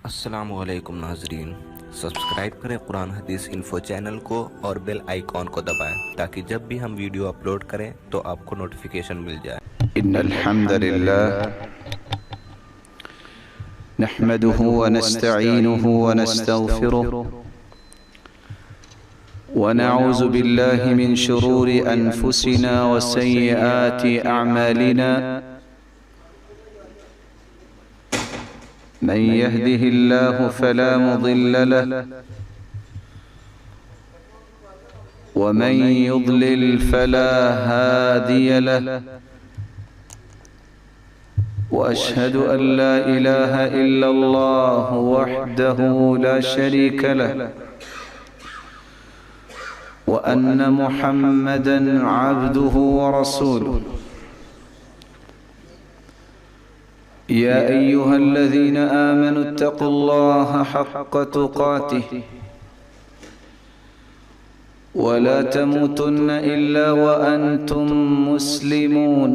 السلام علیکم ناظرین، سبسکرائب کریں قرآن حدیث انفو چینل کو اور بیل آئیکن کو دبائیں تاکہ جب بھی ہم ویڈیو اپلوڈ کریں تو آپ کو نوٹیفیکیشن مل جائے۔ إن الحمد لله نحمده ونستعينه ونستغفره ونعوذ بالله من شرور أنفسنا وسيئات أعمالنا من يهده الله فلا مضل له ومن يضلل فلا هادي له وأشهد أن لا إله إلا الله وحده لا شريك له وأن محمدًا عبده ورسوله يا أيها الذين آمنوا اتقوا الله حق تقاته ولا تموتن إلا وأنتم مسلمون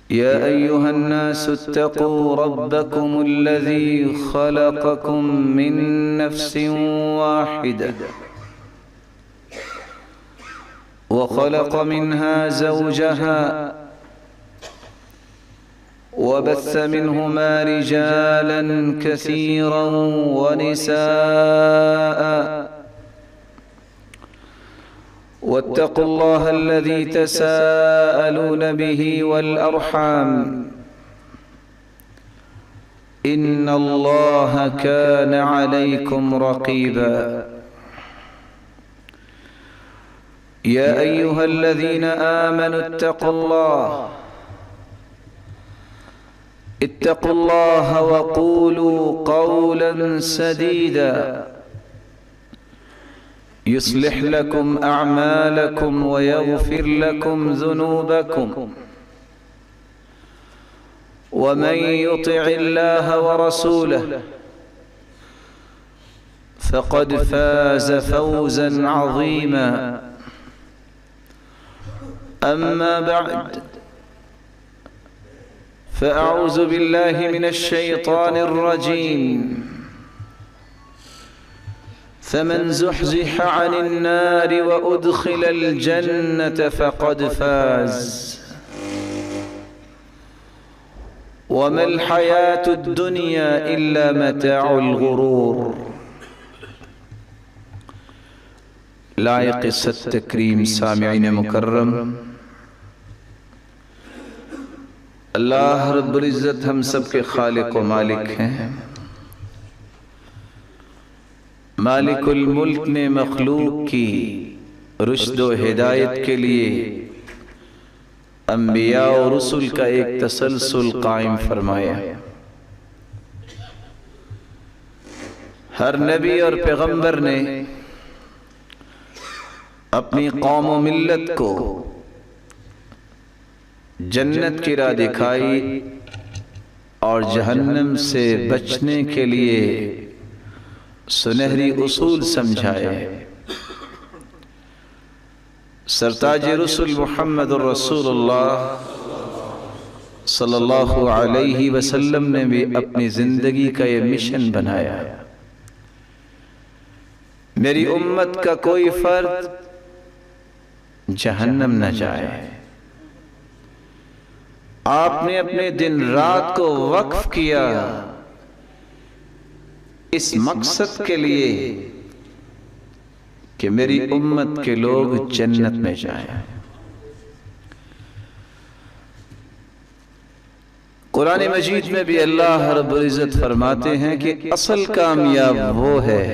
يا أيها الناس اتقوا ربكم الذي خلقكم من نفس واحدة وخلق منها زوجها وبث منهما رجالا كثيرا ونساء واتقوا الله الذي تساءلون به والأرحام إن الله كان عليكم رقيبا يا أيها الذين آمنوا اتقوا الله وقولوا قولا سديدا يصلح لكم أعمالكم ويغفر لكم ذنوبكم ومن يطع الله ورسوله فقد فاز فوزا عظيما أما بعد فأعوذ بالله من الشيطان الرجيم فمن زحزح عن النار وأدخل الجنة فقد فاز وما الحياة الدنيا إلا متاع الغرور لائق ست تکریم سامعین مکرم، اللہ رب العزت ہم سب کے خالق و مالک ہیں۔ مالک الملک نے مخلوق کی رشد و ہدایت کے لیے انبیاء و رسل کا ایک تسلسل قائم فرمایا۔ ہر نبی اور پیغمبر نے اپنی قوم و ملت کو جنت کی راہ دکھائی اور جہنم سے بچنے کے لیے سنہری اصول سمجھائے۔ سرتاج رسول محمد الرسول اللہ صلی اللہ علیہ وسلم نے بھی اپنی زندگی کا یہ مشن بنایا، میری امت کا کوئی فرد جہنم نہ جائے۔ آپ نے اپنے دن رات کو وقف کیا اس مقصد کے لیے کہ میری امت کے لوگ جنت میں جائیں۔ قرآن مجید میں بھی اللہ رب العزت فرماتے ہیں کہ اصل کامیاب وہ ہے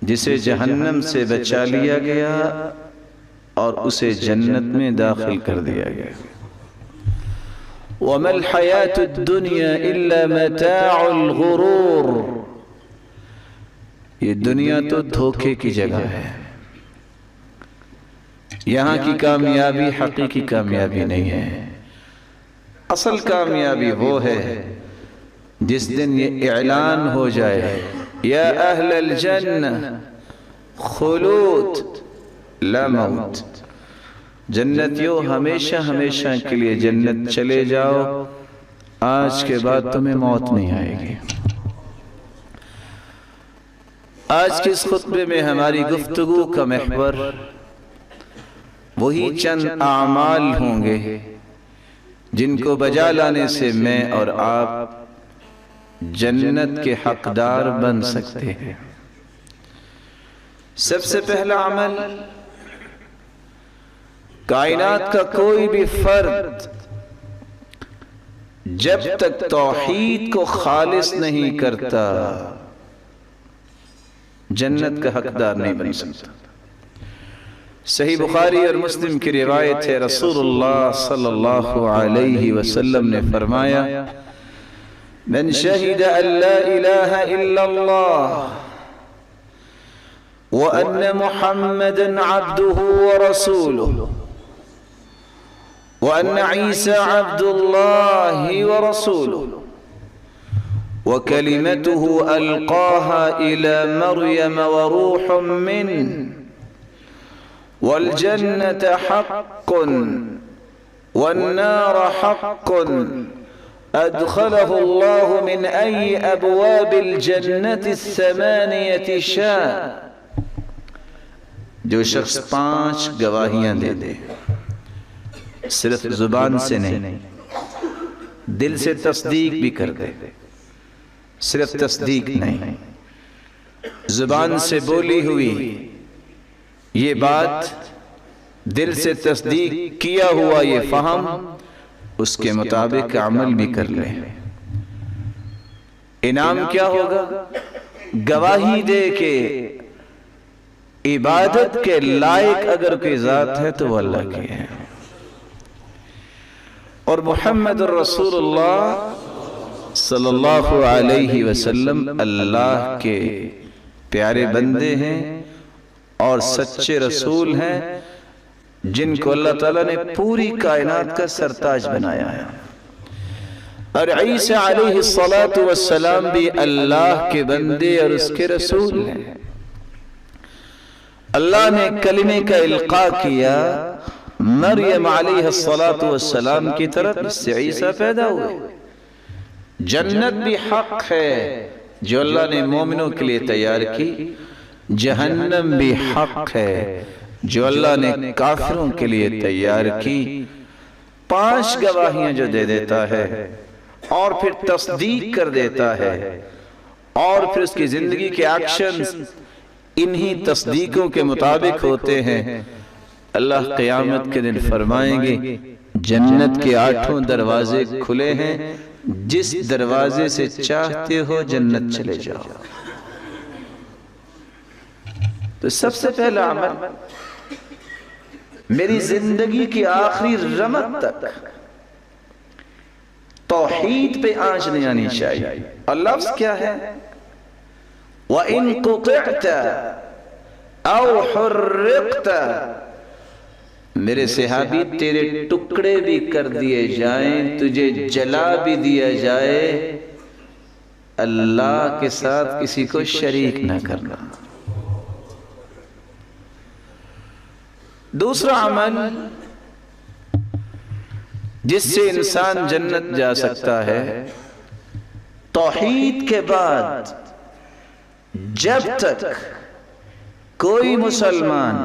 جسے جہنم سے بچا لیا گیا اور اسے جنت میں داخل کر دیا گیا۔ وَمَا الْحَيَاةُ الدُّنْيَا إِلَّا مَتَاعُ الْغُرُورِ، یہ دنیا تو دھوکے کی جگہ ہے، یہاں کی کامیابی حقیقی کامیابی نہیں ہے۔ اصل کامیابی وہ ہے جس دن یہ اعلان ہو جائے، یا اہل الجنہ خلود لا موت، جنتیوں ہمیشہ ہمیشہ کے لیے جنت چلے جاؤ، آج کے بعد تمہیں موت نہیں آئے گی۔ آج کے اس خطبے میں ہماری گفتگو کا محور وہی چند اعمال ہوں گے جن کو بجا لانے سے میں اور آپ جنت کے حقدار بن سکتے ہیں۔ سب سے پہلا عمل، کائنات کا کوئی بھی فرد جب تک توحید کو خالص نہیں کرتا جنت کا حقدار نہیں بن سکتا۔ صحیح بخاری اور مسلم کی روایت ہے، رسول اللہ صلی اللہ علیہ وسلم نے فرمایا، من شہد ان لا الہ الا اللہ وان محمدا عبدہ ورسولہ وان عیسی عبد اللہ ورسولہ وكلمته ألقاها إلى مريم وروح منه والجنة حق والنار حق أدخله الله من أي أبواب الجنة الثمانية شاء۔ جو شخص 5 گواہیاں دے دے، صرف زبان سے نہیں، دل سے تصدیق بھی کر دے، صرف تصدیق نہیں، زبان سے بولی ہوئی یہ بات، دل سے تصدیق کیا ہوا یہ فہم، اس کے مطابق عمل بھی کر لے، انعام کیا ہوگا؟ گواہی دے کہ عبادت کے لائق اگر کوئی ذات ہے تو وہ اللہ کی ہے، اور محمد الرسول اللہ صلی اللہ علیہ وسلم اللہ کے پیارے بندے ہیں اور سچے رسول ہیں جن کو اللہ تعالیٰ نے پوری کائنات کا سرتاج بنایا ہے۔ اور عیسیٰ علیہ السلام بھی اللہ کے بندے اور اس کے رسول ہیں۔ اللہ نے کلمے کا القاء کیا مریم علیہ السلام کی طرف، اس سے عیسیٰ پیدا ہوئے۔ جنت بھی حق ہے جو اللہ نے مومنوں کے لیے تیار کی، جہنم بھی حق ہے جو اللہ نے کافروں کے لیے تیار کی۔ 5 گواہیاں جو دے دیتا ہے اور پھر تصدیق کر دیتا ہے اور پھر اس کی زندگی کے ایکشنز انہی تصدیقوں کے مطابق ہوتے ہیں، اللہ قیامت کے دن فرمائیں گے جنت کے 8 دروازے کھلے ہیں، جس دروازے سے چاہتے ہو جنت چلے جاؤ۔ تو سب سے پہلا عمل، میری زندگی کی آخری رمق تک توحید پہ آنچ نہیں آنی چاہیے۔ اور لفظ کیا ہے؟ وَإِن قُطِعْتَ أَوْ حُرِّقْتَ، میرے صحابی تیرے ٹکڑے بھی کر دیے جائیں، تجھے جلا بھی دیا جائے، اللہ کے ساتھ کسی کو شریک نہ کرنا۔ دوسرا عمل جس سے انسان جنت جا سکتا ہے، توحید کے بعد جب تک کوئی مسلمان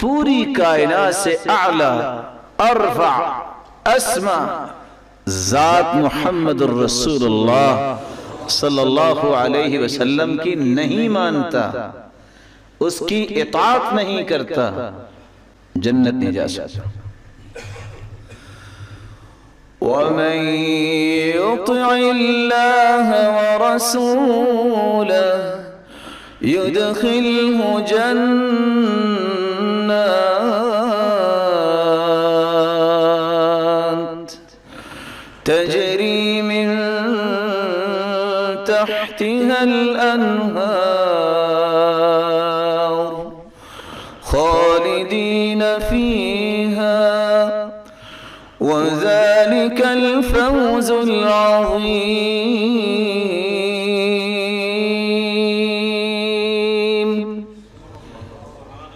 پوری کائنات سے اعلیٰ ارفع اسما ذات محمد الرسول اللہ صلی اللہ علیہ وسلم کی نہیں مانتا، اس کی اطاعت نہیں کرتا، جنت نہیں جا سکتا۔ وَمَن يُطِعِ اللَّهَ وَرَسُولَهُ يُدْخِلْهُ جَنَّاتٍ تَجْرِي مِن تَحْتِهَا الْأَنْهَارُ خَالِدِينَ فِيهَا وَذَلِكَ الْفَوْزُ الْعَظِيمُ۔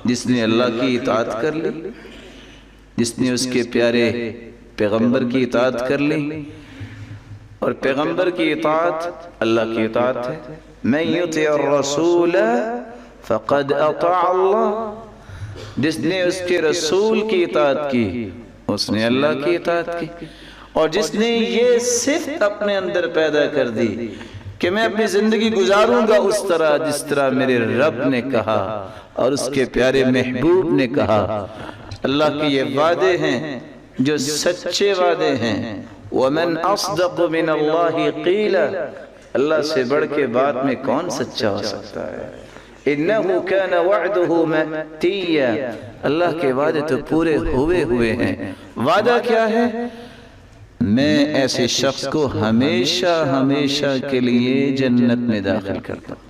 جس نے اللہ کی اطاعت کر لی، جس نے اس کے پیارے پیغمبر کی اطاعت کر لی، اور پیغمبر کی اطاعت اللہ کی اطاعت ہے. من یطع الرسول فقد اطاع اللہ. جس نے اس کے رسول کی اطاعت کی اس نے اللہ کی اطاعت کی. اور جس نے یہ صفت اپنے اندر پیدا کر دی کہ میں اپنی زندگی گزاروں گا اس طرح جس طرح میرے رب نے کہا اور اس کے پیارے محبوب نے کہا. اللہ کے یہ وعدے ہیں جو سچے وعدے ہیں. وَمَنْ أَصْدَقُ مِنَ اللَّهِ قِيلًا. اللہ سے بڑھ کے بات میں کون سچا ہو سکتا ہے. إِنَّهُ كَانَ وَعْدُهُ مَأْتِيًّا. اللہ کے وعدے تو پورے ہوئے ہیں. وعدہ کیا ہے؟ میں ایسے شخص کو ہمیشہ کے لیے جنت میں داخل کرتا ہوں.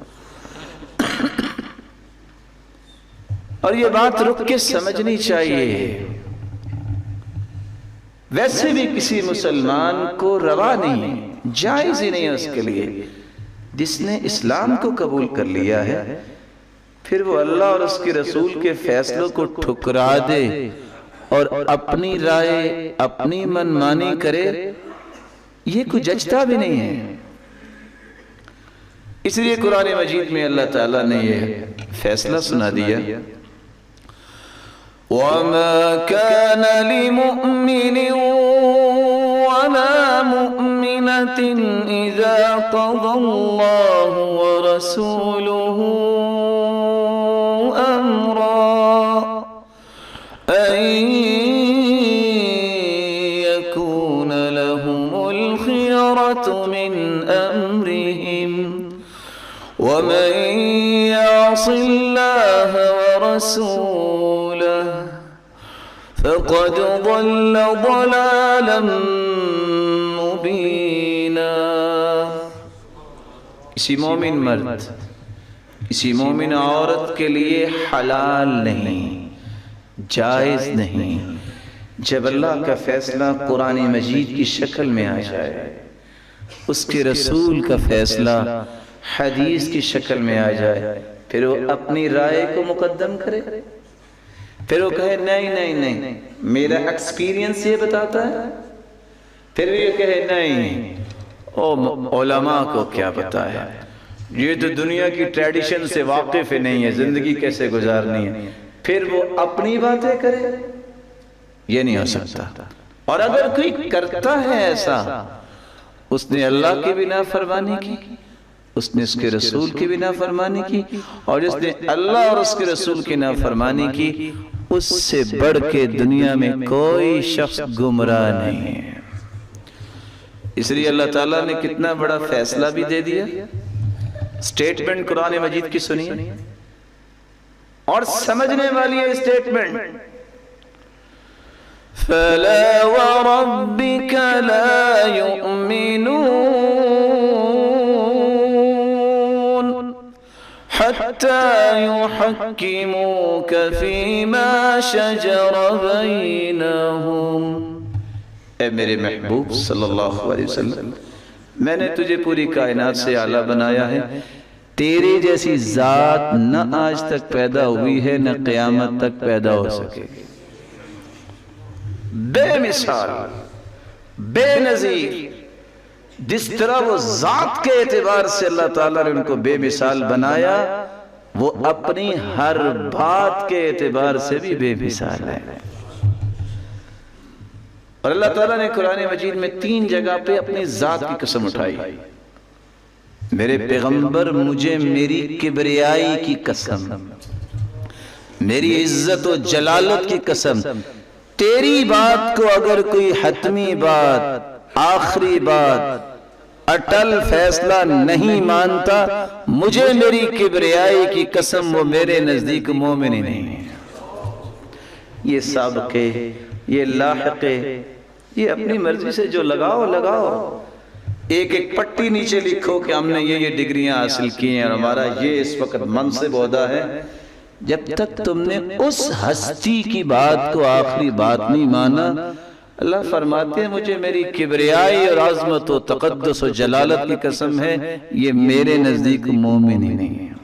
اور یہ بات رک کے سمجھنی چاہیے. ویسے بھی کسی مسلمان کو روا نہیں، جائز ہی نہیں ہے اس کے لیے. جس نے اسلام کو قبول کر لیا ہے پھر وہ اللہ اور اس کے رسول کے فیصلوں کو ٹھکرا دے اور اپنی رائے اپنی منمانی کرے، یہ کوئی جچتا بھی نہیں ہے. اس لیے قرآن مجید میں اللہ تعالیٰ نے یہ فیصلہ سنا دیا. وَمَا كَانَ لِمُؤْمِنٍ وَلَا مُؤْمِنَةٍ إِذَا قَضَى اللَّهُ وَرَسُولُهُ أَمْرًا أَن يَكُونَ لَهُمُ الْخِيَرَةُ مِنْ أَمْرِهِمْ وَمَن يَعْصِ اللَّهَ وَرَسُولَهُ فَقَدْ ضَلَّ ضَلَالًا مُبِينًا. کسی مومن مرد کسی مومن عورت کے لیے حلال نہیں، جائز نہیں جب اللہ کا فیصلہ قرآن مجید کی شکل میں آ جائے، اس کے رسول کا فیصلہ حدیث کی شکل میں آ جائے، پھر وہ اپنی رائے کو مقدم کرے، پھر وہ کہے نہیں میرا ایکسپیرینس یہ بتاتا ہے، پھر یہ کہے نہیں علماء کو کیا پتا ہے، یہ تو دنیا کی ٹریڈیشن سے واقف نہیں ہے، زندگی کیسے گزارنی ہے، پھر وہ اپنی باتیں کرے. یہ نہیں ہو سکتا. اور اگر کوئی کرتا ہے ایسا، اس نے اللہ کی بھی نافرمانی کی، اس نے اس کے رسول کی بھی نافرمانی کی، اور جس نے اللہ اور اس کے رسول کی نافرمانی کی اس سے بڑھ کے دنیا میں کوئی شخص گمراہ نہیں ہے. اس لیے اللہ تعالیٰ نے کتنا بڑا فیصلہ بھی دے دیا. سٹیٹمنٹ قرآن مجید کی سنیے اور سمجھنے والی ہے سٹیٹمنٹ. فَلَا وَرَبِّكَ لَا يُؤْمِنُونَ حَتَّى يُحَكِّمُوكَ فِي مَا شَجَرَ بَيْنَهُمْ. اے میرے محبوب صلی اللہ علیہ وسلم، میں نے تجھے پوری کائنات سے اعلیٰ بنایا ہے. تیرے جیسی ذات نہ آج تک پیدا ہوئی ہے نہ قیامت تک پیدا ہو سکے گی. بے مثال، بے نظیر. جس طرح وہ ذات کے اعتبار سے اللہ تعالیٰ نے ان کو بے مثال بنایا، وہ اپنی ہر بات کے اعتبار سے بھی بے مثال ہے. اور اللہ تعالیٰ نے قرآن مجید میں 3 جگہ پہ اپنی ذات کی قسم اٹھائی. میرے پیغمبر مجھے میری کبریائی کی قسم، میری عزت و جلالت کی قسم، تیری بات کو اگر کوئی حتمی بات، آخری بات، اٹل فیصلہ نہیں مانتا، مجھے میری کبریائی کی قسم وہ میرے نزدیک مومن ہی نہیں ہے. یہ سابقے، یہ لاحقے، یہ اپنی مرضی سے جو لگاؤ. ایک پٹی نیچے لکھو کہ ہم نے یہ ڈگریاں حاصل کی ہیں اور ہمارا یہ اس وقت منصب عہدہ ہے. جب تک تم نے اس ہستی کی بات کو آخری بات نہیں مانا، اللہ فرماتے ہیں مجھے میری کبریائی اور عظمت و تقدس و جلالت کی قسم ہے، یہ میرے نزدیک مومن ہی نہیں ہے.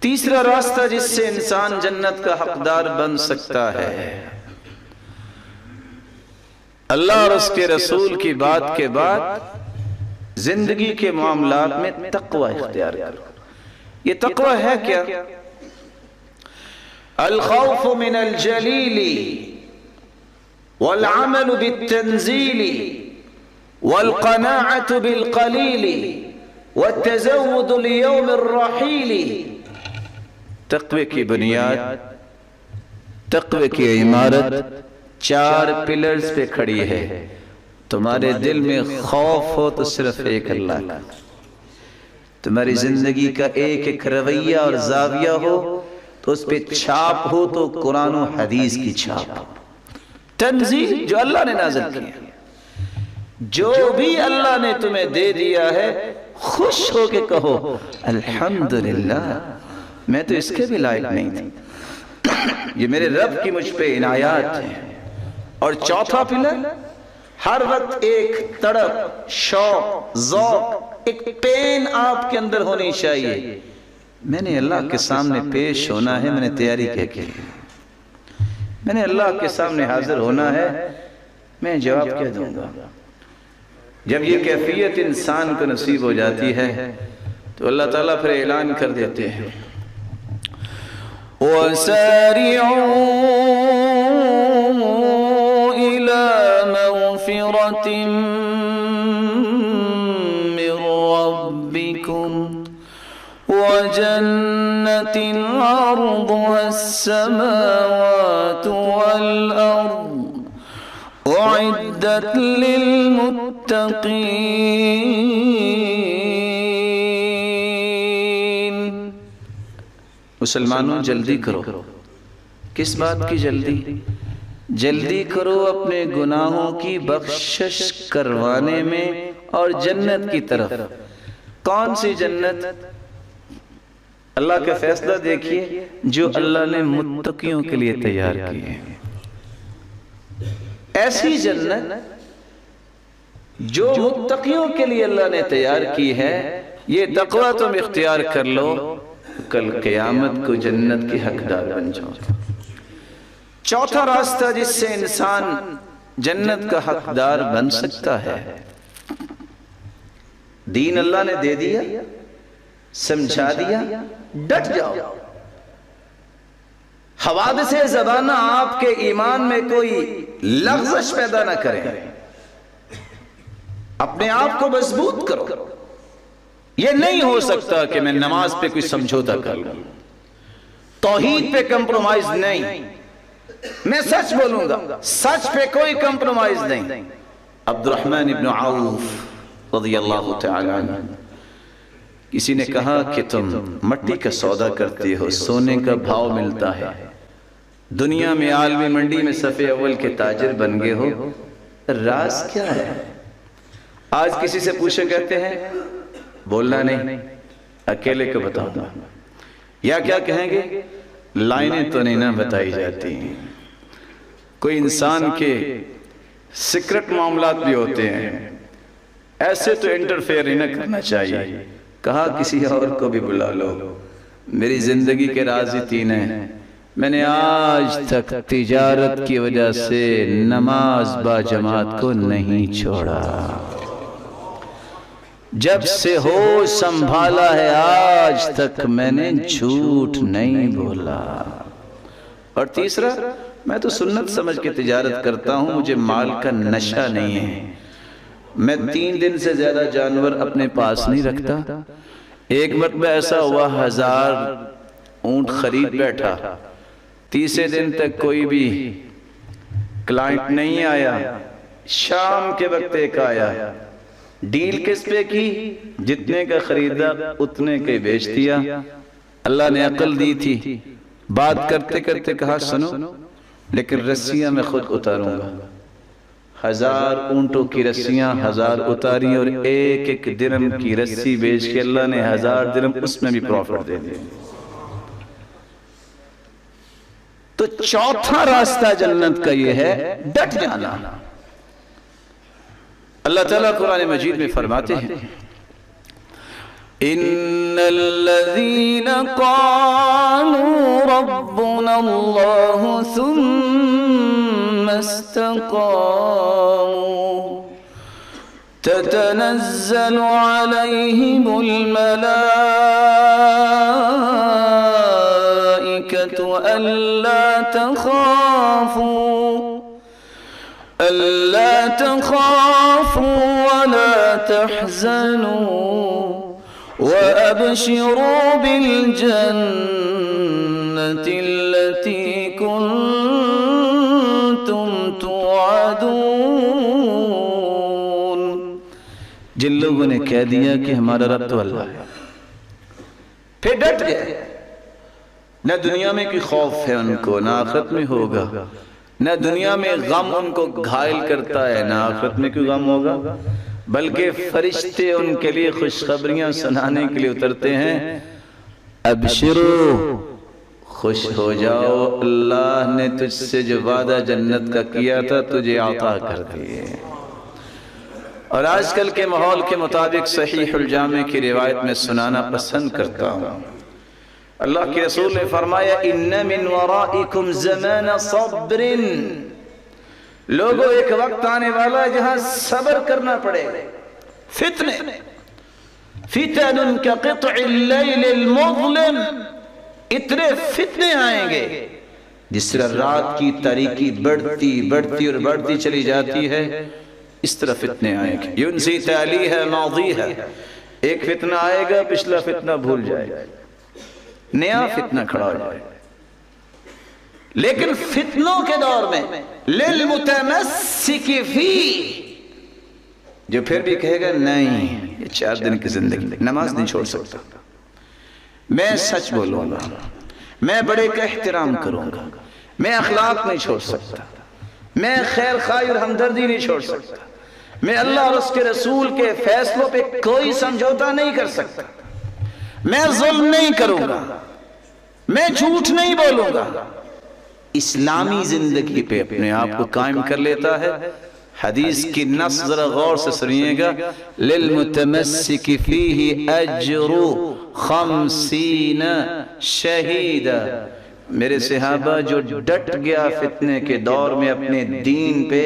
تیسرا راستہ جس سے انسان جنت کا حقدار بن سکتا ہے، اللہ اور اس کے رسول کی بات کے بعد زندگی کے معاملات میں تقوی اختیار کرو. یہ تقوی ہے کیا؟ الخوف من الجلیل والعمل بالتنزیل والقناعة بالقلیل والتزود لیوم الرحیل. تقوی کی بنیاد، تقوی کی عمارت 4 پلرز پہ کھڑی ہے. تمہارے دل میں خوف ہو تو صرف ایک اللہ کا، تمہاری زندگی کا ایک رویہ اور زاویہ ہو تو اس پہ چھاپ ہو تو قرآن و حدیث کی چھاپ. تنزیل جو اللہ نے نازل کیا، جو بھی اللہ نے تمہیں دے دیا ہے خوش ہو کے کہو الحمدللہ، میں تو اس کے بھی لائق نہیں تھی، یہ میرے رب کی مجھ پہ عنایات ہیں. اور چوتھا پلر، ہر وقت ایک تڑپ، شوق، ذوق، ایک پین آپ کے اندر ہونی چاہیے. میں نے اللہ کے سامنے پیش ہونا ہے، میں نے تیاری کیا کی، میں نے اللہ کے سامنے حاضر ہونا ہے، میں جواب کیا دوں گا. جب یہ کیفیت انسان کو نصیب ہو جاتی ہے تو اللہ تعالیٰ پھر اعلان کر دیتے ہیں وَسَارِعُوا إِلَى مَغْفِرَةٍ مِّن رَّبِّكُمْ وَجَنَّةٍ عَرْضُهَا السَّمَاوَاتُ وَالْأَرْضُ أُعِدَّتْ لِلْمُتَّقِينَ. مسلمانوں جلدی کرو. کس بات کی جلدی؟ جلدی کرو اپنے گناہوں کی بخشش کروانے میں اور جنت کی طرف. کون سی جنت؟ اللہ کا فیصلہ دیکھیے جو اللہ نے متقیوں کے لیے تیار کی ہے. ایسی جنت جو متقیوں کے لیے اللہ نے تیار کی ہے. یہ تقوی تم اختیار کر لو، کل قیامت کو جنت کی حقدار بن جاؤ. چوتھا راستہ جس سے انسان جنت کا حقدار بن سکتا ہے، دین اللہ نے دے دیا، سمجھا دیا، ڈٹ جاؤ. حوادث زبانہ آپ کے ایمان میں کوئی لغزش پیدا نہ کرے. اپنے آپ کو مضبوط کرو. یہ نہیں ہو سکتا کہ میں نماز پہ کوئی سمجھوتا کر لوں، توحید پہ کمپرومائز نہیں. میں سچ بولوں گا، سچ پہ کوئی کمپرومائز نہیں. عبد الرحمن ابن عوف رضی اللہ تعالی عنہ، کسی نے کہا کہ تم مٹی کا سودا کرتے ہو، سونے کا بھاؤ ملتا ہے، دنیا میں عالمی منڈی میں صف اول کے تاجر بن گئے ہو، راز کیا ہے؟ آج کسی سے پوچھے کہتے ہیں بولنا نہیں، اکیلے کو بتاؤ گا. یا کیا کہیں گے؟ لائنیں تو نہیں نہ بتائی جاتی. کوئی انسان کے سیکرٹ معاملات بھی ہوتے ہیں، ایسے تو انٹرفیئر ہی نہ کرنا چاہیے. کہا کسی اور کو بھی بلا لو. میری زندگی کے راز ہی 3 ہیں. میں نے آج تک تجارت کی وجہ سے نماز با جماعت کو نہیں چھوڑا، جب سے ہوش سنبھالا ہے آج تک میں نے جھوٹ نہیں بولا. اور تیسرا، میں تو سنت سمجھ کے تجارت کرتا ہوں، مجھے مال کا نشہ نہیں ہے. میں 3 دن سے زیادہ جانور اپنے پاس نہیں رکھتا. ایک مرتبہ ایسا ہوا 1000 اونٹ خرید بیٹھا، تیسرے دن تک کوئی بھی کلائنٹ نہیں آیا. شام کے وقت ایک آیا. ڈیل کس پہ کی؟ جتنے کا خریدا اتنے کے بیچ دیا. اللہ نے عقل دی تھی. بات کرتے کرتے کہا سنو، لیکن رسیاں میں خود اتاروں گا. 1000 اونٹوں کی رسیاں 1000 اتاری اور ایک درم کی رسی بیچ کے اللہ نے 1000 درم اس میں بھی پروفٹ دے دیا. تو چوتھا راستہ جنت کا یہ ہے ڈٹ جانا. اللہ تعالیٰ قرآن مجید میں فرماتے ہیں ان الذين قالوا ربنا الله ثم استقاموا تتنزل عليهم الملائكة ألا تخافوا ولا تحزنوا وأبشروا بالجنة التي كنتم توعدون. جن لوگوں نے کہہ دیا کہ ہمارا رب تو اللہ ہے، پھر ڈٹ گئے، نہ دنیا میں کوئی خوف ہے ان کو، نہ آخرت میں ہوگا، نہ دنیا میں غم ان کو گھائل کرتا ہے، نہ آخرت میں کوئی غم ہوگا، بلکہ فرشتے ان کے لیے خوشخبریاں سنانے کے لیے اترتے ہیں. ابشرو، خوش ہو جاؤ، اللہ نے تجھ سے جو وعدہ جنت کا کیا تھا تجھے عطا کر دیے. اور آج کل کے ماحول کے مطابق صحیح الجامع کی روایت میں سنانا پسند کرتا ہوں. اللہ کے رسول نے فرمایا ان من ورائکم زمان صبر. لوگوں ایک وقت آنے والا جہاں صبر کرنا پڑے. فتنے فتن کقطع اللیل المظلم، اتنے فتنے آئیں گے جس طرح رات کی تاریکی بڑھتی اور بڑھتی چلی جاتی ہے، اس طرح فتنے آئیں گے. ینسی تالیہ ماضیہ، ایک فتنہ آئے گا پچھلا فتنہ بھول جائے گا، نیا فتنہ کھڑا ہو جائے. لیکن فتنوں کے دور میں للمتمسک فی، جو پھر بھی کہے گا نہیں یہ 4 دن کی زندگی، نماز نہیں چھوڑ سکتا، میں سچ بولوں گا، میں بڑے کا احترام کروں گا، میں اخلاق نہیں چھوڑ سکتا، میں خیر خواہی اور ہمدردی نہیں چھوڑ سکتا، میں اللہ اور اس کے رسول کے فیصلوں پہ کوئی سمجھوتا نہیں کر سکتا، میں ظلم نہیں کروں گا، میں جھوٹ نہیں بولوں گا، اسلامی زندگی پہ اپنے آپ کو قائم کر لیتا ہے. حدیث کی نص ذرا غور سے سنیے گا. للمتمسک فیہ اجر 50 شہیدا. میرے صحابہ جو ڈٹ گیا فتنے کے دور میں اپنے دین پہ،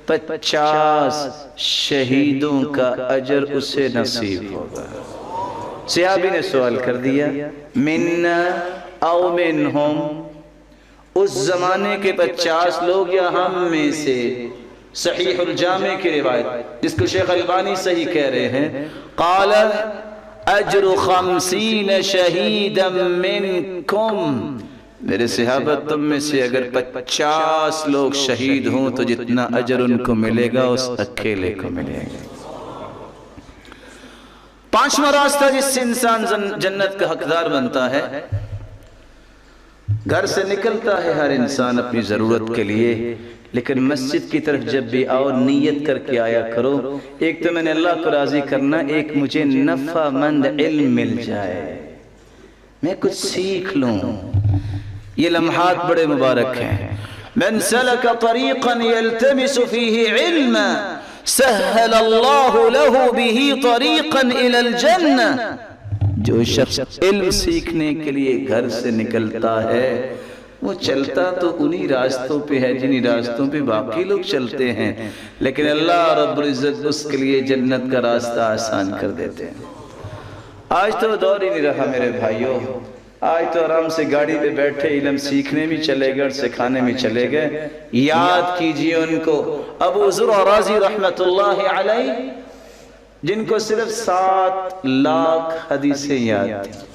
50 شہیدوں کا اجر اسے نصیب ہوگا. صحابی نے سوال کر دیا مننا او منہم، اس زمانے کے 50 لوگ یا ہم میں سے؟ صحیح الجامع کی روایت جس کو شیخ البانی صحیح کہہ رہے ہیں، قال اجر 50 شہیدا منکم. میرے صحابہ تم میں سے اگر 50 لوگ شہید ہوں تو جتنا اجر ان کو ملے گا اس اکیلے کو ملے گا. 5واں راستہ جس سے انسان جنت کا حقدار بنتا ہے، گھر سے نکلتا ہے ہر انسان اپنی ضرورت کے لیے، لیکن مسجد کی طرف جب بھی آؤ نیت کر کے آیا کرو، ایک تو میں نے اللہ کو راضی کرنا، ایک مجھے نفع مند علم مل جائے، میں کچھ سیکھ لوں. یہ لمحات بڑے مبارک ہیں. من سلک طریقا یلتمس فیہ علما سہل اللہ لہ بہ طریقا الی الجنہ. جو شخص علم سیکھنے کے لیے گھر سے نکلتا ہے وہ چلتا تو انہی راستوں پہ ہے جنہی راستوں پہ باقی لوگ چلتے ہیں، لیکن اللہ رب العزت اس کے لیے جنت کا راستہ آسان کر دیتے ہیں. آج تو دور ہی نہیں رہا میرے بھائیوں. آج تو آرام سے گاڑی پہ بیٹھے علم سیکھنے بھی چلے گئے اور سکھانے بھی چلے گئے. یاد کیجئے ان کو ابو زرع رازی رحمت اللہ علیہ، جن کو صرف 7 لاکھ حدیثیں یاد تھیں.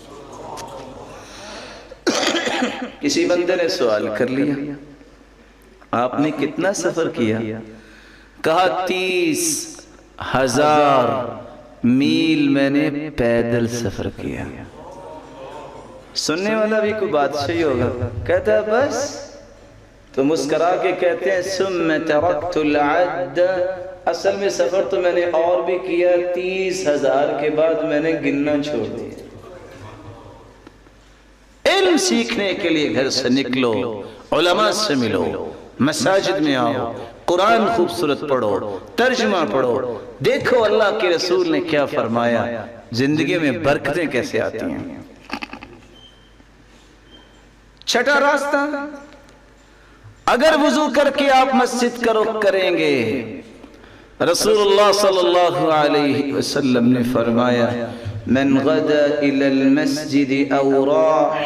کسی بندے نے سوال کر لیا آپ نے کتنا سفر کیا؟ کہا 30,000 میل میں نے پیدل سفر کیا. سننے والا بھی کوئی بادشاہی ہوگا، کہتا ہے بس؟ تو مسکرا کے کہتے ہیں ثم ترکت العد، اصل میں سفر تو میں نے اور بھی کیا، 30,000 کے بعد میں نے گننا چھوڑ دیا. علم سیکھنے کے لیے گھر سے نکلو، علماء سے ملو، مساجد میں آؤ، قرآن خوبصورت پڑھو، ترجمہ پڑھو، دیکھو اللہ کے رسول نے کیا فرمایا، زندگی میں برکتیں کیسے آتی ہیں. چھٹا راستہ اگر وضو کر کے آپ مسجد کا رخ کریں گے، رسول اللہ صلی اللہ علیہ وسلم نے فرمایا من غدا الى المسجد او راح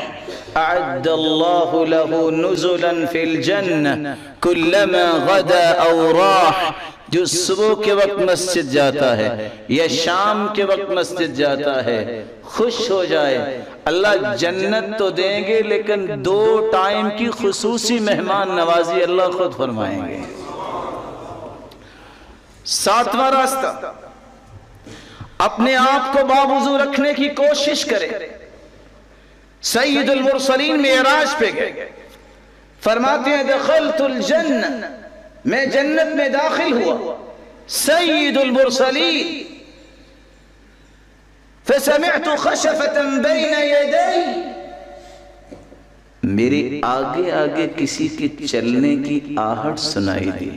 اعد اللہ له نزلا فی الجنہ کلما غدا او راح، جو صبح کے وقت مسجد جاتا ہے یا شام کے وقت مسجد جاتا ہے، خوش ہو جائے اللہ جنت تو دیں گے لیکن 2 ٹائم کی خصوصی مہمان نوازی اللہ خود فرمائیں گے۔ 7واں راستہ، اپنے آپ کو باوضو رکھنے کی کوشش کرے۔ سید المرسلین معراج پہ گئے، فرماتے ہیں دخلت الجنہ، میں جنت میں داخل ہوا، سید المرسلین فسمعت خشفة بین یدی، میرے آگے آگے کسی کے چلنے کی آہٹ سنائی دی۔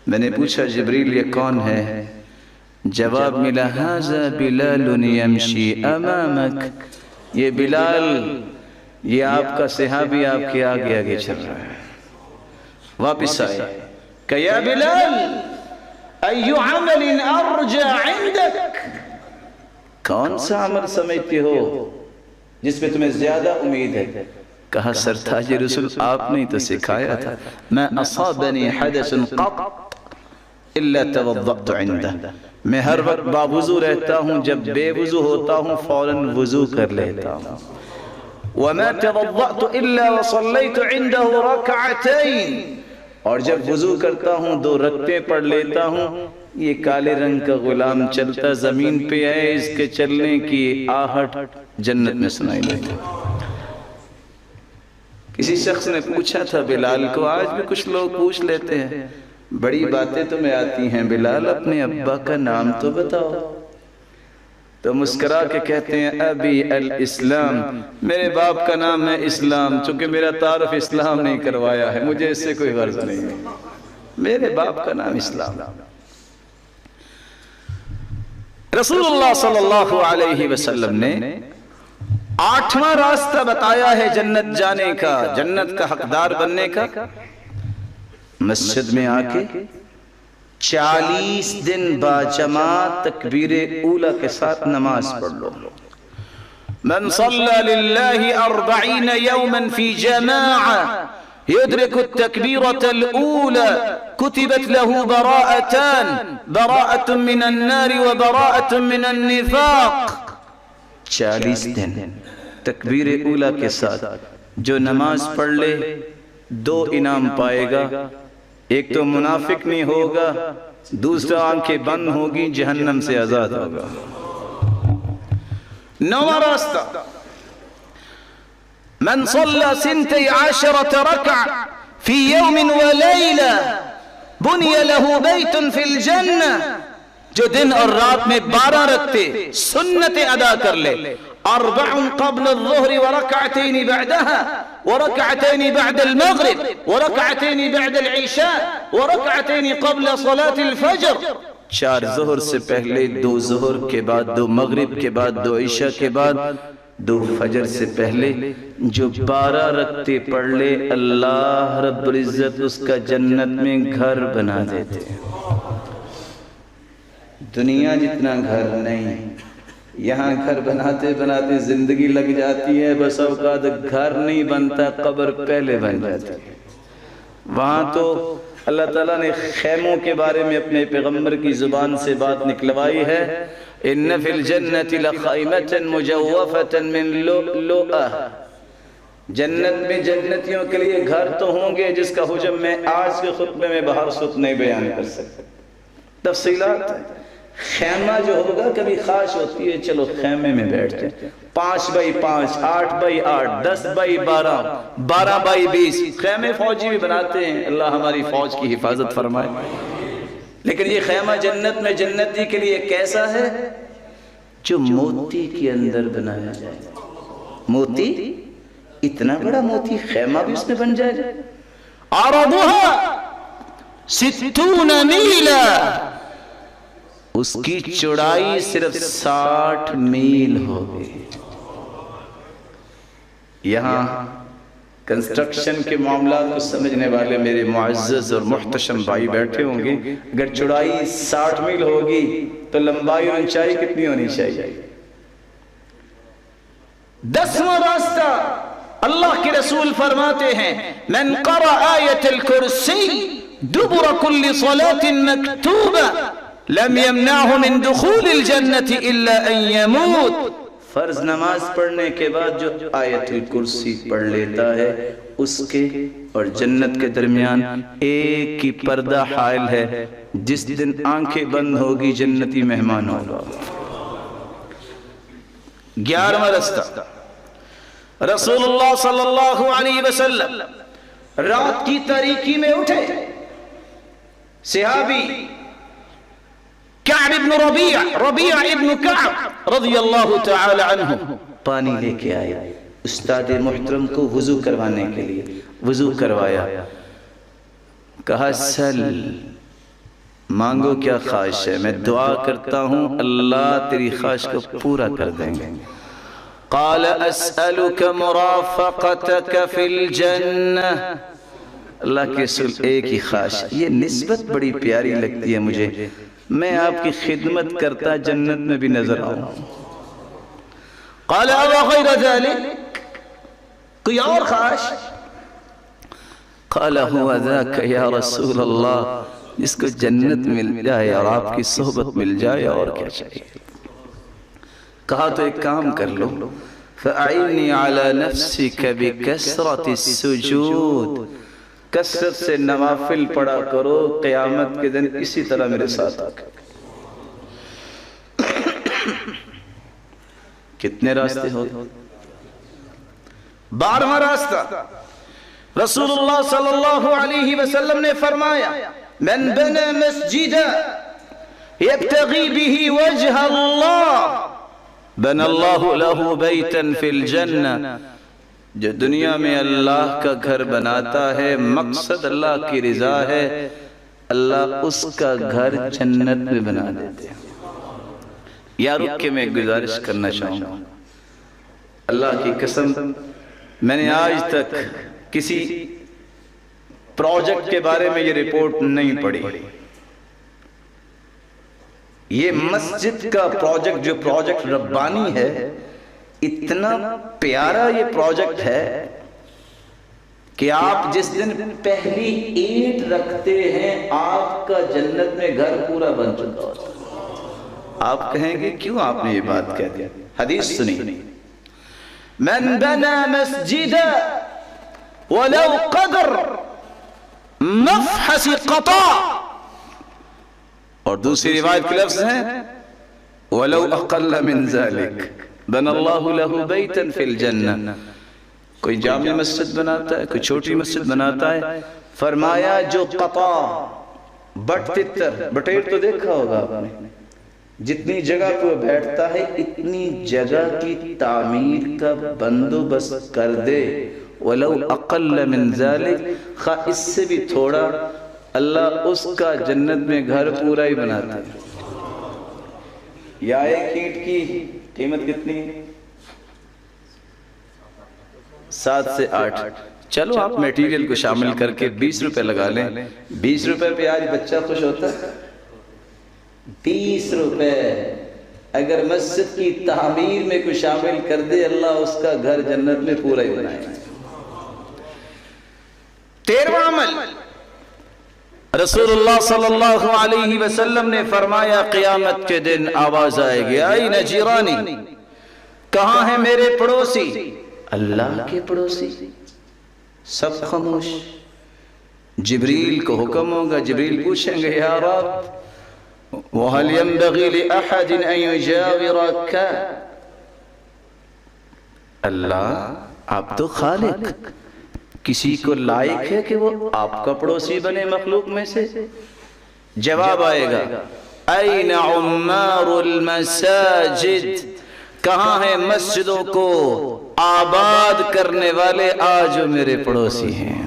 میں نے پوچھا جبریل یہ کون ہے؟ جواب ملا ھذا بلال یمشی امامک، یہ بلال، یہ آپ کا صحابی آپ کے آگے آگے چل رہا ہے۔ واپس آئے کہ یا بلال ای عمل ارجع عندک، کون سا عمل سمجھتے ہو جس میں تمہیں زیادہ امید ہے؟ کہا سرتاج رسول آپ نے تو سکھایا تھا میں اصابنی حدث قط الا توضأت عنده، میں ہر وقت باوضو رہتا ہوں، جب بے وضو ہوتا ہوں فوراً وضو کر لیتا ہوں۔ وما توضأت الا وصليت عنده ركعتين، اور جب وضو کرتا ہوں 2 رکعتیں پڑھ لیتا ہوں۔ یہ کالے رنگ کا غلام چلتا زمین پہ ہے، اس کے چلنے کی آہٹ جنت میں سنائی دیتی۔ کسی شخص نے پوچھا تھا بلال کو، آج بھی کچھ لوگ پوچھ لیتے ہیں بڑی باتیں تمہیں آتی ہیں بلال، اپنے ابا کا نام تو بتاؤ۔ تو مسکرا کے کہتے ہیں ابی الاسلام، میرے باپ کا نام ہے اسلام، چونکہ میرا تعارف اسلام نہیں کروایا ہے، مجھے اس سے کوئی غرض نہیں ہے، میرے باپ کا نام اسلام۔ رسول اللہ صلی اللہ علیہ وسلم نے 8واں راستہ بتایا ہے جنت جانے کا، جنت کا حقدار بننے کا۔ مسجد میں آ کے 40 دن باجماعت تکبیر اولا کے ساتھ نماز پڑھ لو۔ من صلی للہ 40 یوما فی جماعہ يدرك التكبيرة الأولى كتبت له براءتان، براءة من النار وبراءة من النفاق۔ 40 دن تکبیر اولا کے ساتھ جو نماز پڑھ لے 2 انعام پائے گا، ایک تو منافق نہیں ہوگا، دوسرا آنکھیں بند ہوگی، جہنم سے آزاد ہوگا۔ 9واں راستہ، من صلى 12 ركعة في يوم وليلة بني له بيت في الجنة، جو دن اور رات میں 12 رکعتیں سنتیں ادا کر لے، 4 قبل الظهر وركعتين بعدها وركعتين بعد المغرب وركعتين بعد العشاء وركعتين قبل صلاة الفجر، 4 ظہر سے پہلے، 2 ظہر کے بعد، 2 مغرب کے بعد، 2 عشاء کے بعد، 2 فجر سے پہلے، جو 12 رکعتیں پڑھ لے اللہ رب العزت اس کا جنت میں گھر بنا دیتے ہیں۔ دنیا جتنا گھر نہیں، یہاں گھر بناتے بناتے زندگی لگ جاتی ہے، بس اوقات گھر نہیں بنتا، قبر پہلے بن جاتی ہے۔ وہاں تو اللہ تعالیٰ نے خیموں کے بارے میں اپنے پیغمبر کی زبان سے بات نکلوائی ہے، ان فی الجنت لخیمۃ مجوفۃ من لؤلؤہ، جنت میں جنتیوں کے لیے گھر تو ہوں گے جس کا حجم میں آج کے خطبے میں بہر سط نہیں بیان کر سکتا، تفصیلات۔ خیمہ جو ہوگا کبھی خواہش ہوتی ہے چلو خیمے میں بیٹھ جائیں، 5 بائی 5، 8 بائی 8، 10 بائی 12، 12 بائی 20، خیمے فوجی بھی بناتے ہیں، اللہ ہماری فوج کی حفاظت فرمائے۔ لیکن یہ خیمہ جنت میں جنتی کے لیے کیسا ہے؟ جو موتی کے اندر بنایا جائے، موتی، اتنا بڑا موتی، خیمہ بھی اس میں بن جائے گا۔ عرضها 60 میلا، اس کی چوڑائی صرف 60 میل ہوگی۔ یہاں کنسٹرکشن کے معاملات کو سمجھنے والے میرے معزز اور محتشم بھائی بیٹھے ہوں گے. اگر چوڑائی 60 میل ہوگی تو لمبائی اور اونچائی کتنی ہونی چاہیے؟ 10واں راستہ اللہ کے رسول فرماتے ہیں من قرأ آیت الکرسی دبر کل صلاة مکتوبہ لم يمنعه من دخول الجنة الا ان يموت. فرض نماز پڑھنے کے بعد جو آیت الکرسی پڑھ لیتا ہے اس کے اور جنت کے درمیان ایک ہی پردہ حائل ہے. جس دن آنکھیں بند ہوگی جنتی مہمان ہوگا. 11واں راستہ رسول اللہ صلی اللہ علیہ وسلم رات کی تاریکی میں اٹھے. صحابی کعب ابن ربیع ابن کعب رضی اللہ تعالی عنہ پانی لے کے آئے استاد محترم کو وضو کروانے کے لیے. وضو کروایا, کہا سل مانگو کیا خواہش ہے, میں دعا کرتا ہوں اللہ تیری خواہش کو پورا کر دیں گے. قال اسألک مرافقتک فی الجنہ. اللہ کے رسول ایک ہی خواہش, یہ نسبت بڑی پیاری لگتی ہے مجھے, میں آپ کی خدمت کرتا جنت میں بھی نظر آؤں. قال او غیر ذلك, کوئی اور خواہش؟ قال هو ذاک یا رسول اللہ, جس کو جنت مل جائے اور آپ کی صحبت مل جائے اور کیا چاہیے. کہا تو ایک کام کر لو, فَأَعِنِّي عَلَى نَفْسِكَ بِكَسْرَةِ السُّجُودِ, کثرت سے نوافل پڑھا کرو, قیامت کے دن اسی طرح میرے ساتھ آکے. کتنے راستے ہو گئے؟ 12واں راستہ رسول اللہ صلی اللہ علیہ وسلم نے فرمایا من بنى مسجدا يبتغي به وجه الله بنى الله له بيتا في الجنة. جو دنیا میں اللہ کا گھر بناتا ہے مقصد اللہ کی رضا ہے, اللہ اس کا گھر جنت میں بنا دیتے ہیں. یا رک کے میں گزارش کرنا چاہوں گا, اللہ کی قسم میں نے آج تک کسی پروجیکٹ کے بارے میں یہ رپورٹ نہیں پڑھی. یہ مسجد کا پروجیکٹ جو پروجیکٹ ربانی ہے, اتنا پیارا یہ پروجیکٹ ہے کہ آپ جس دن پہلی اینٹ رکھتے ہیں آپ کا جنت میں گھر پورا بن چکا ہوتا ہے. آپ کہیں گے کیوں آپ نے یہ بات کہہ دیا؟ حدیث سنی, من بنا مسجدا ولو قدر مفحص قطع, اور دوسری روایت کے لفظ ہیں ولو اقل من ذلك بنى الله له بيتا في الجنة. کوئی جامع مسجد بناتا ہے, کوئی چھوٹی مسجد بناتا ہے, فرمایا جو قطع بٹ تتر بٹیر تو دیکھا ہوگا آپ نے, جتنی جگہ پہ بیٹھتا ہے اتنی جگہ کی تعمیر کا بندوبست کر دے. ولو اقل من ذلك, خواہ اس سے بھی تھوڑا, اللہ اس کا جنت میں گھر پورا ہی بناتا ہے. یا ایک اینٹ کی قیمت کتنی ہے؟ 7 سے 8. چلو آپ میٹیریل کو شامل کر کے 20 روپے لگا لیں. 20 روپے پہ آج بچہ خوش ہوتا ہے. 20 روپے اگر مسجد کی تعمیر میں کوئی شامل کر دے, اللہ اس کا گھر جنت میں پورا ہی بنائے. 13واں عمل رسول اللہ صلی اللہ علیہ وسلم نے فرمایا قیامت کے دن آواز آئے گی, آئین جیرانی, کہاں ہیں میرے پڑوسی؟ اللہ کے پڑوسی. سب خاموش. جبریل کو حکم ہوگا, جبریل پوچھیں گے یا رب وَهَلْ يَنْبَغِي لِأَحَدٍ أَن يُجَاوِرَكَ, اللہ آپ تو خالق, کسی کو لائق ہے کہ وہ آپ کا پڑوسی بنے مخلوق میں سے؟ جواب آئے گا أَيْنَ عُمَّارُ الْمَسَاجِدِ, کہاں ہیں مسجدوں کو آباد کرنے والے آج جو میرے پڑوسی ہیں؟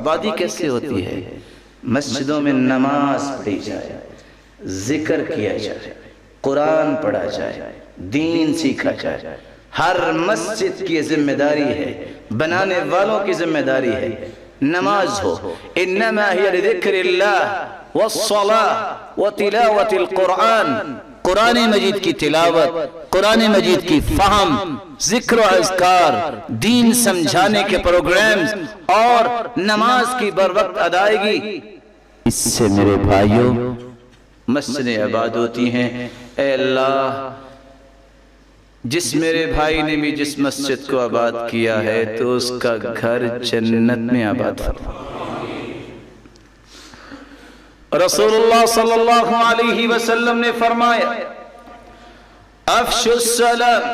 آبادی کیسے ہوتی ہے؟ مسجدوں میں نماز پڑھی جائے, ذکر کیا جائے, قرآن پڑھا جائے, دین سیکھا جائے, ہر مسجد کی ذمہ داری ہے، بنانے والوں کی ذمہ داری ہے، نماز ہو انما ہی لذکر اللہ والصلاة وتلاوت القرآن، قرآن مجید کی تلاوت، قرآن مجید کی فہم، ذکر و اذکار، دین سمجھانے کے پروگرامز اور نماز کی بر وقت ادائیگی، اس سے میرے بھائیوں مسجدیں آباد ہوتی ہیں۔ اے اللہ، جس میرے بھائی نے بھی جس مسجد کو آباد کیا ہے تو اس کا گھر جنت میں آباد فرما۔ رسول اللہ صلی اللہ علیہ وسلم نے فرمایا افشوا السلام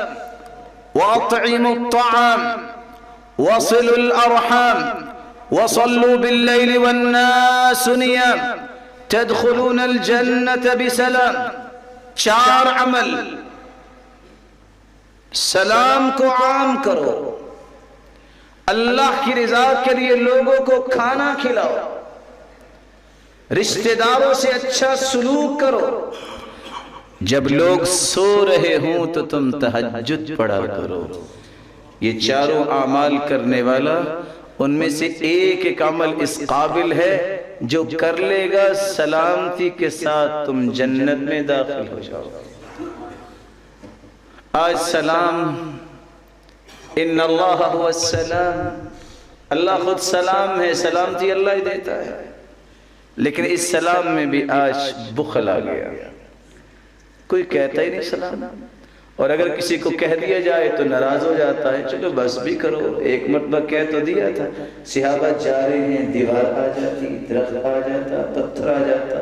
واطعموا الطعام وصلوا الارحام وصلوا بالليل والناس نيام تدخلون الجنة بسلام۔ 4 عمل، سلام کو عام کرو، اللہ کی رضا کے لیے لوگوں کو کھانا کھلاؤ، رشتہ داروں سے اچھا سلوک کرو، جب لوگ سو رہے ہوں تو تم تہجد پڑھا کرو۔ یہ 4 اعمال کرنے والا، ان میں سے ایک عمل اس قابل ہے جو کر لے گا سلامتی کے ساتھ تم جنت میں داخل ہو جاؤ۔ آج سلام، ان اللہ هو السلام، اللہ خود سلام ہے، سلامتی اللہ ہی دیتا ہے، لیکن اس سلام میں بھی آج بخل آ گیا، کوئی کہتا ہی نہیں سلام، اور اگر کسی کو کہہ دیا جائے تو ناراض ہو جاتا ہے، چلو بس بھی کرو، ایک مرتبہ کہہ تو دیا تھا۔ صحابہ جا رہے ہیں، دیوار آ جاتی، درخت آ جاتا، پتھر آ جاتا،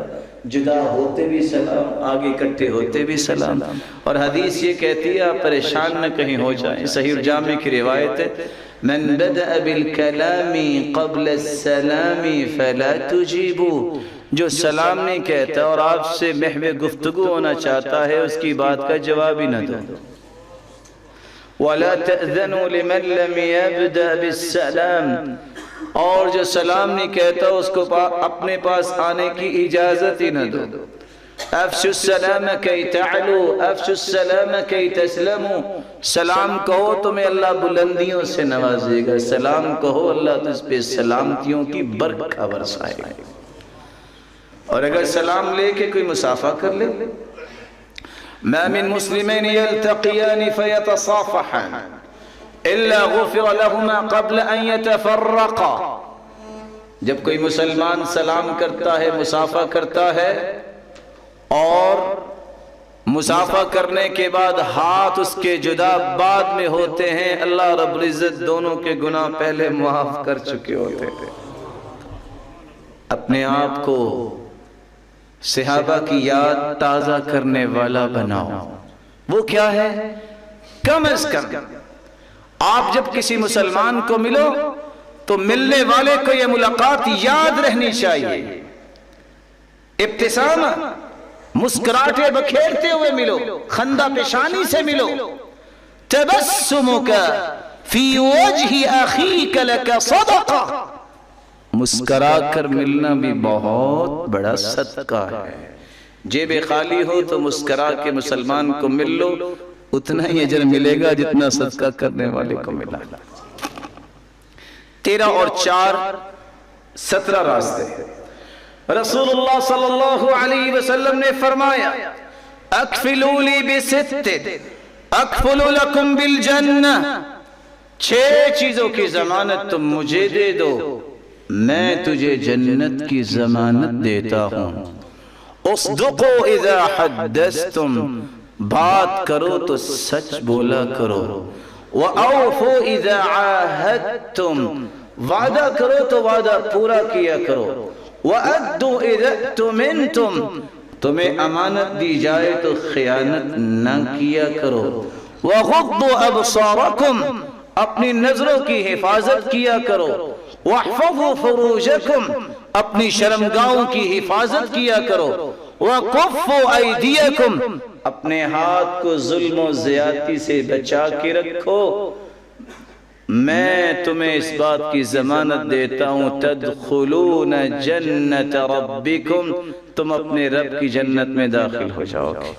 جدا ہوتے بھی سلام، آگے اکٹھے ہوتے بھی سلام۔ اور حدیث یہ کہتی ہے آپ پریشان نہ کہیں ہو جائیں، صحیح الجامع کی روایت ہے من بدأ بالکلام قبل السلام فلا تجیبوا، جو سلام نہیں کہتا اور آپ سے محو گفتگو ہونا چاہتا ہے اس کی بات کا جواب ہی نہ دو۔ وَلَا تَأْذَنُوا لِمَنْ لَمْ يَبْدَأْ بِالسَّلَامِ، اور جو سلام نہیں کہتا اس کو اپنے پاس آنے کی اجازت ہی نہ دو۔ افشوا السلام کی تعلو، افشوا السلام کی تسلموا، سلام کہو تمہیں اللہ بلندیوں سے نوازے گا، سلام کہو اللہ تجھ پہ سلامتیوں کی برکھا برسائے گا۔ اور اگر سلام لے کے کوئی مصافحہ کر لے، ما من مسلمین یلتقیان فیتصافحان الا غفر لهما قبل ان يتفرقا، جب کوئی مسلمان سلام کرتا ہے، مصافحہ کرتا ہے، اور مصافحہ کرنے کے بعد ہاتھ اس کے جدا بعد میں ہوتے ہیں، اللہ رب العزت دونوں کے گناہ پہلے معاف کر چکے ہوتے ہیں۔ اپنے آپ کو صحابہ کی یاد تازہ کرنے والا بناؤ۔ وہ کیا ہے؟ کم از کم آپ جب کسی مسلمان کو ملو تو ملنے والے کو یہ ملاقات یاد رہنی چاہیے۔ ابتسامہ، مسکراہٹیں بکھیرتے ہوئے ملو، خندہ پیشانی سے ملو۔ تبسمک فی وجہ اخیک لک صدقہ، مسکرا کر ملنا بھی بہت بڑا صدقہ ہے۔ جیب خالی ہو تو مسکرا کے مسلمان کو مل لو، اتنا ہی اجر ملے گا جتنا صدقہ کرنے والے کو ملا۔ 13 اور 4 17 راستے۔ رسول اللہ صلی اللہ علیہ وسلم نے فرمایا اکفلوا لی بست اکفل لکم بالجنہ، 6 چیزوں کی ضمانت تم مجھے دے دو، میں تجھے جنت کی ضمانت دیتا ہوں۔ اصدقوا اذا حدثتم، بات کرو تو سچ بولا کرو۔ وَأَوْفُوا اذا عَاهَدْتُمْ، وعدہ کرو تو وعدہ پورا کیا کرو۔ وَأَدُّوا اذا اؤْتُمِنْتُمْ، تمہیں امانت دی جائے تو خیانت نہ کیا کرو۔ وَغُضُّوا أَبْصَارَكُمْ، اپنی نظروں کی حفاظت کیا کرو۔ وَاحْفَظُوا فُرُوجَكُمْ، اپنی شرمگاہوں کی حفاظت کیا کرو۔ وَكُفُّوا أَيْدِيَكُمْ، اپنے ہاتھ کو ظلم و زیادتی سے بچا کے رکھو۔ میں تمہیں اس بات کی ضمانت دیتا ہوں تدخلون جنت ربکم، تم اپنے رب کی جنت میں داخل ہو جاؤ گے۔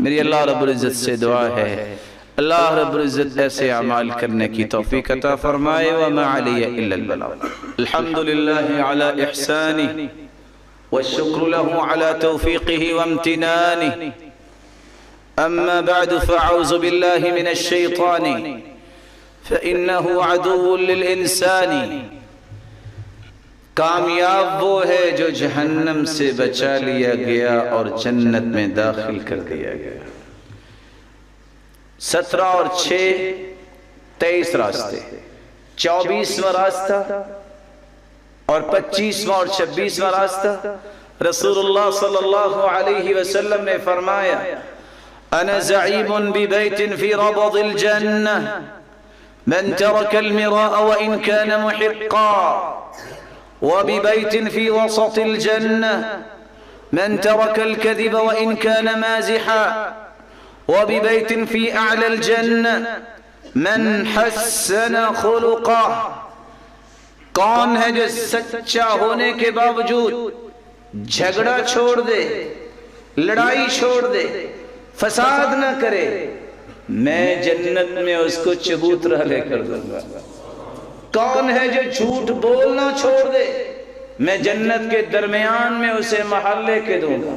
میری اللہ رب العزت سے دعا ہے اللہ رب العزت ایسے اعمال کرنے کی توفیق عطا فرمائے. وما علی الا البلاغ. الحمدللہ علی احسانہ والشکر له على توفیقہ وامتنانہ. اما بعد فاعوذ باللہ من الشیطان فإنه عدو للإنسان. کامیاب وہ ہے جو جہنم سے بچا لیا گیا اور جنت میں داخل کر دیا گیا. 17 اور 6 23 راستے، 24واں راستہ اور 25واں اور 26واں راستہ. رسول اللہ صلی اللہ علیہ وسلم نے فرمایا انا زعیم ببیت فی ربض الجنہ من ترک المراء وإن كان محقا وببيت في وسط الجنة من ترك الكذب وإن كان مازحا وببيت في أعلى الجنة من حسن خلقه. کون ہے جو سچا ہونے کے باوجود جھگڑا چھوڑ دے، لڑائی چھوڑ دے، فساد نہ کرے؟ میں جنت میں اس کو چبوترا لے کر دوں گا. کون ہے جو جھوٹ بولنا چھوڑ دے؟ میں جنت کے درمیان میں اسے محل لے کے دوں گا.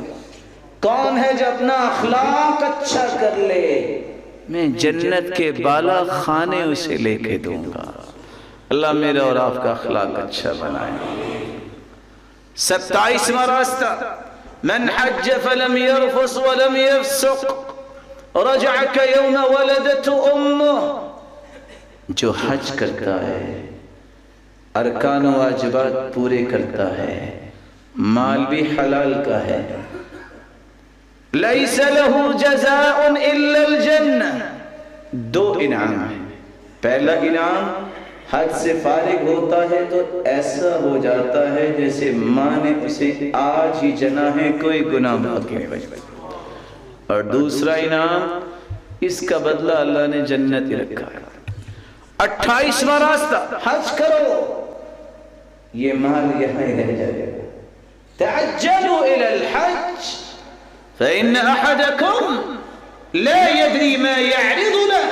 کون ہے جو اپنا اخلاق اچھا کر لے؟ میں جنت کے بالا خانے اسے لے کے دوں گا. اللہ میرا اور آپ کا اخلاق اچھا بنائے. 27واں راستہ من حج فلم يرفث ولم يفسق رجع كيوم ولدته امه. جو حج کرتا ہے، ارکان و واجبات پورے کرتا ہے، مال بھی حلال کا ہے، لیس له جزاء الا الجنہ. 2 انعام ہیں. پہلا انعام حج سے فارغ ہوتا ہے تو ایسا ہو جاتا ہے جیسے ماں نے اسے آج ہی جنا ہے، کوئی گناہ باقی نہیں. اور دوسرا انعام اس کا بدلہ اللہ نے جنت ہی رکھا ہے. 28واں راستہ حج کرو، یہ مال یہاں ہی رہ جائے گا. تعجلوا الى الحج فإن أحدكم لا يدري ما يعرض له.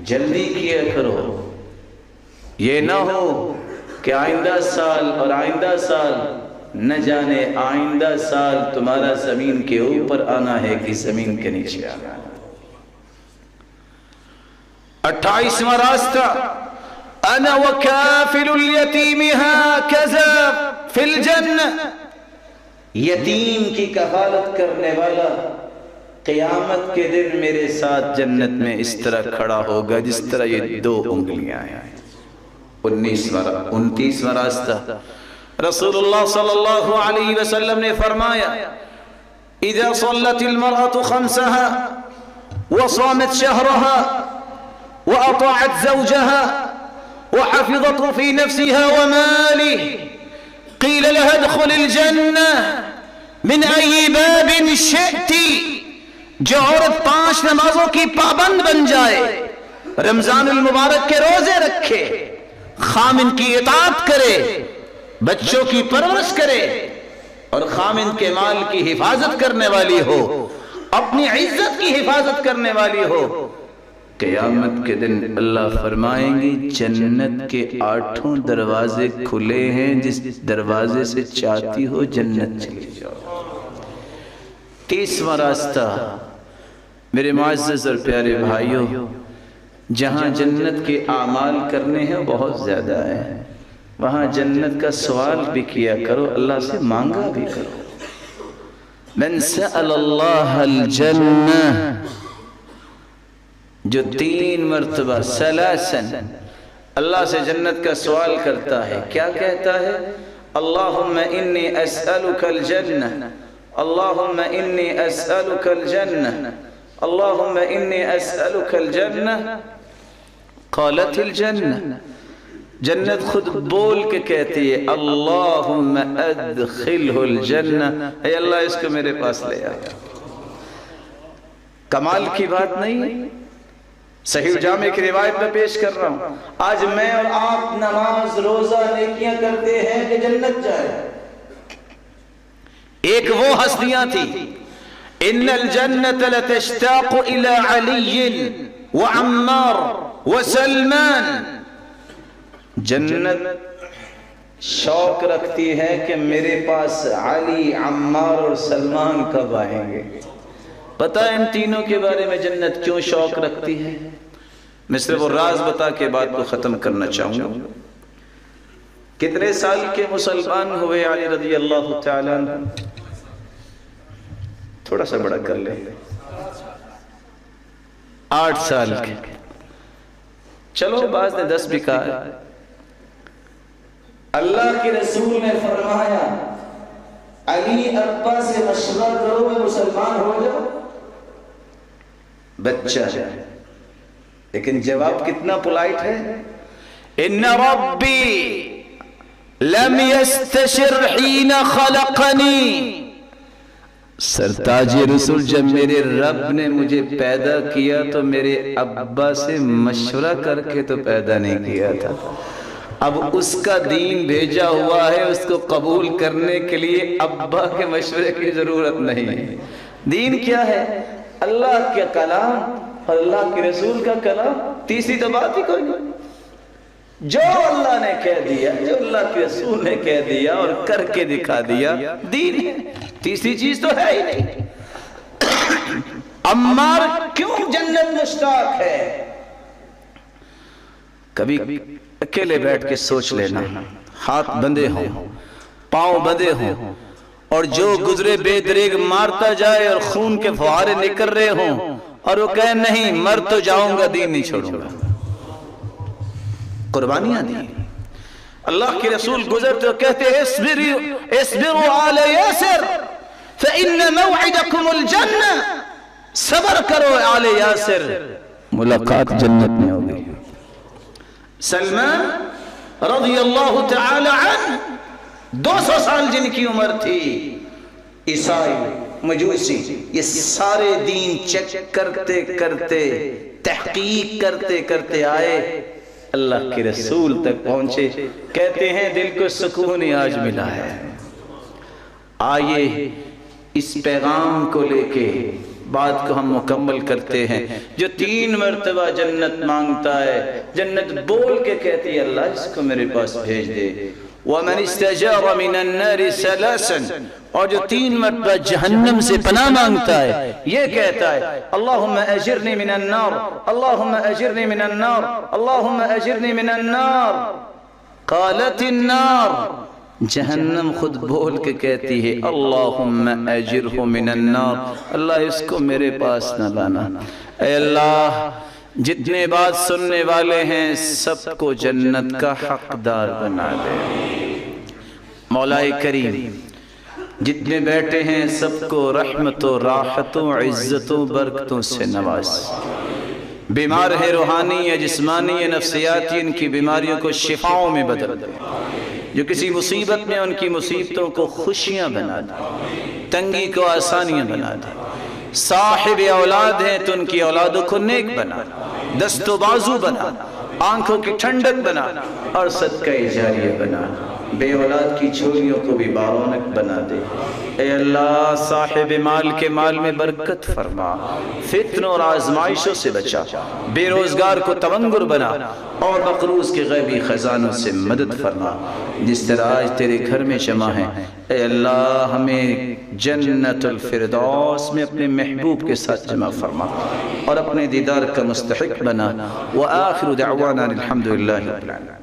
جلدی کیا کرو، یہ نہ ہو کہ آئندہ سال اور آئندہ سال نہ جانے آئندہ سال تمہارا زمین کے اوپر آنا ہے کہ زمین کے نیچے آنا ہے. 28واں راستہ انا وکافل الیتیم ہاکذا فی الجنہ. یتیم کی کفالت کرنے والا قیامت کے دن میرے ساتھ جنت میں اس طرح کھڑا ہوگا جس طرح یہ 2 انگلیاں ہیں. 29واں راستہ رسول اللہ صلی اللہ علیہ وسلم نے فرمایا اذا صلت المرأة خمسها وصامت شهرها وأطاعت زوجها وحفظت في نفسها وماله قيل لها ادخل الجنة من أي باب شئت. جو عورت 5 نمازوں کی پابند بن جائے، رمضان المبارک کے روزے رکھے، خامن کی اطاعت کرے، بچوں کی پرورش کرے اور خامن کے مال کی حفاظت کرنے والی ہو، اپنی عزت کی حفاظت کرنے والی ہو، قیامت کے دن اللہ فرمائیں گے جنت کے 8 دروازے کھلے ہیں، جس دروازے سے چاہتی ہو جنت چلی جاؤ. 30واں راستہ میرے معزز اور پیارے بھائیوں، جہاں جنت کے اعمال کرنے ہیں بہت زیادہ ہیں، وہاں جنت کا سوال بھی کیا کرو، اللہ سے مانگا بھی کرو. من سأل اللہ الجنہ، جو 3 مرتبہ سلاسن اللہ سے جنت کا سوال کرتا ہے، کیا کہتا ہے؟ اللہم انی اسألک الجنہ، اللہم انی اسألک الجنہ، اللہم انی اسألک الجنہ. قالت الجنہ، جنت خود بول کے کہتی ہے اللہم ادخلہ الجنہ، اے اللہ اس کو میرے پاس لے آ. کمال کی بات نہیں ہے؟ صحیح جامع کی روایت میں پیش کر رہا ہوں. آج میں اور آپ نماز روزہ نیکیاں کرتے ہیں کہ جنت جائے. ایک وہ ہستیاں تھی، ان الجنت لتشتاق الى علی وعمار وسلمان، جنت شوق رکھتی ہے کہ میرے پاس علی، عمار اور سلمان کب آئیں گے۔ پتہ ہے ان تینوں کے بارے میں جنت کیوں شوق رکھتی ہے؟ میں صرف وہ راز بتا کے بات کو ختم کرنا چاہوں گا۔ کتنے سال کے مسلمان ہوئے علی رضی اللہ تعالیٰ عنہ؟ تھوڑا سا بڑا کر لیں، 8 سال کے، چلو بعض نے 10 بھی کہا۔ اللہ کے رسول نے فرمایا علی ابا سے مشورہ کرو میں مسلمان ہو جاؤں، بچہ ہے لیکن جواب کتنا پولائٹ ہے، ان ربی لم يستشر حين خلقنی، سرتاج رسول جب میرے رب نے مجھے پیدا کیا تو میرے ابا سے مشورہ کر کے تو پیدا نہیں کیا تھا، اب اس کا دین بھیجا ہوا ہے، اس کو قبول کرنے کے لیے ابا کے مشورے کی ضرورت نہیں۔ دین کیا ہے؟ اللہ کے کلام اور اللہ کے رسول کا کلام، تیسری تو بات ہی کوئی نہیں۔ جو اللہ نے کہہ دیا، جو اللہ کے رسول نے کہہ دیا اور کر کے دکھا دیا، دین ہے، تیسری چیز تو ہے ہی نہیں۔ عمار کیوں جنت مشتاق ہے؟ کبھی اکیلے بیٹھ کے سوچ لینا، ہاتھ بندھے ہوں، پاؤں بندھے ہوں، اور جو گزرے بے دریغ مارتا جائے اور خون کے فوارے نکل رہے ہوں اور وہ کہے نہیں مر تو جاؤں گا دین نہیں چھوڑوں گا، قربانیاں دی۔ اللہ کے رسول گزرتے اور کہتے اصبروا آل یاسر فإن موعدکم الجنہ، صبر کرو آل یاسر، ملاقات جنت میں ہوگی۔ سلمان رضی اللہ تعالی عنہ 200 سال جن کی عمر تھی، عیسائی، مجوسی، یہ سارے دین چیک کرتے کرتے تحقیق کرتے کرتے آئے، اللہ کے رسول تک پہنچے، کہتے ہیں دل کو سکون آج ملا ہے۔ آئیے اس پیغام کو لے کے بات کو ہم مکمل کرتے ہیں۔ جو 3 مرتبہ جنت مانگتا ہے، جنت بول کے کہتی ہے اللہ اس کو میرے پاس بھیج دے۔ وَمَنِ اسْتَجَارَ مِنَ النَّارِ ثَلَاثًا، اور جو 3 مرتبہ جہنم سے پناہ مانگتا ہے یہ کہتا ہے اللہم اجرنی من النار، اللہم اجرنی من النار، اللہم اجرنی من النار، قالت النار، جہنم خود بول کے کہتی ہے اللہم اجرہ من النار، اللہ اس کو میرے پاس نہ لانا۔ اے اللہ جتنے بات سننے والے ہیں سب کو جنت کا حقدار بنا دے۔ مولا کریم جتنے بیٹھے ہیں سب کو رحمتوں راحتوں عزتوں برکتوں سے نواز۔ بیمار ہے روحانی یا جسمانی یا نفسیاتی، ان کی بیماریوں کو شفاؤں میں بدل دے۔ جو کسی مصیبت میں ان کی مصیبتوں کو خوشیاں بنا دے، تنگی کو آسانیاں بنا دے۔ صاحب اولاد ہیں تو ان کی اولادوں کو نیک بنا، دست و بازو بنا، آنکھوں کی ٹھنڈک بنا اور صدقہ جاریہ بنا۔ بے اولاد کی جھولیوں کو بھی بارونق بنا دے۔ اے اللہ صاحب مال کے مال میں برکت فرما، فتنوں اور آزمائشوں سے بچا، بے روزگار کو تونگر بنا اور مقروض کے غیبی خزانوں سے مدد فرما۔ جس طرح آج تیرے گھر میں جمع ہیں اے اللہ ہمیں جنت الفردوس میں اپنے محبوب کے ساتھ جمع فرما اور اپنے دیدار کا مستحق بنا۔ وآخر دعوانا الحمدللہ رب العالمین۔